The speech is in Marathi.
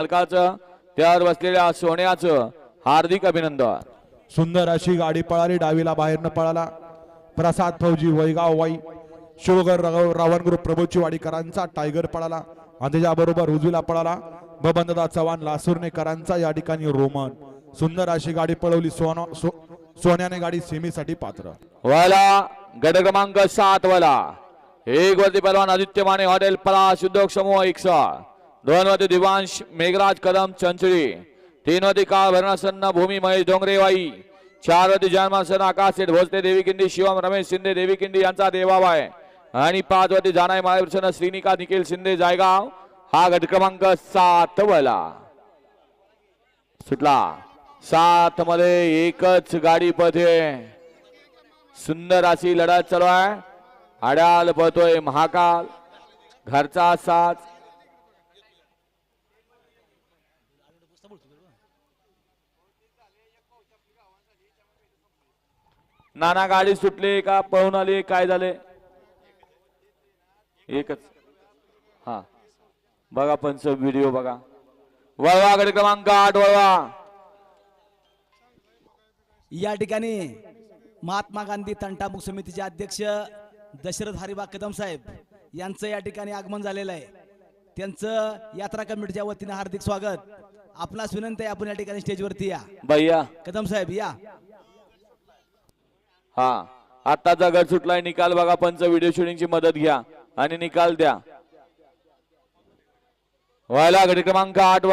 मालकाचं त्यावर बसलेल्या सोन्याचं हार्दिक अभिनंदन। सुंदर अशी गाडी पळाली, डावीला बाहेरनं पळाला प्रसाद फौजी वैगाव वाई, शिवगर रावण ग्रुप प्रभूची वाडीकरांचा टायगर पळाला आणि त्याच्याबरोबर उजवीला पळाला बबनदादा चव्हाण लासुर्णेकरांचा या ठिकाणी रोमन। सुंदर अशी गाडी पळवली, सोन्याने गाडी सेमीसाठी पात्र। वाला गट क्रमांक 7 वाला एक वरती पहलवान आदित्य माने हॉटेल पलाश उद्योग समूह 61, 2 वरती दिवांश मेघराज कदम चंचळी, 3 वरती काळ भरणासन्न भूमी महेश डोंगरेवाई, 4 वरती जन्मासन आकाश सेठ भोसले देवीकिंडी शिवम रमेश शिंदे देवीकिंडी यांचा देवाबाई आणि 5 वरती जानाई महाप्रसन्न श्रीनिका निखिल शिंदे जायगाव। हा गट क्रमांक 7 वाला सुटला। 7 मध्ये एकच गाडी पळते, सुंदर अशी लढत चालू आहे। आड्याल पळतोय महाकाल घरचा साथ। नाना गाडी सुटली का पळून आली काय झाले? एकच हा बघा पंच व्हिडिओ बघा। वळवा गट क्रमांक 8 वळवा। या ठिकाणी महात्मा गांधी तंटामुक्त समितीचे अध्यक्ष दशरथ हरिबा कदम साहेब यांचं या ठिकाणी आगमन झालेलं आहे। त्यांचं यात्रा कमिटीच्या वतीने हार्दिक स्वागत। आपणास विनंती आहे आपण या ठिकाणी स्टेजवरती या। भैया कदम साहेब या। हा आत्ताचा गट सुटलाय, निकाल बघा पंच व्हिडिओ शूटिंगची मदत घ्या आणि निकाल द्या। व्हायला गट क्रमांक 8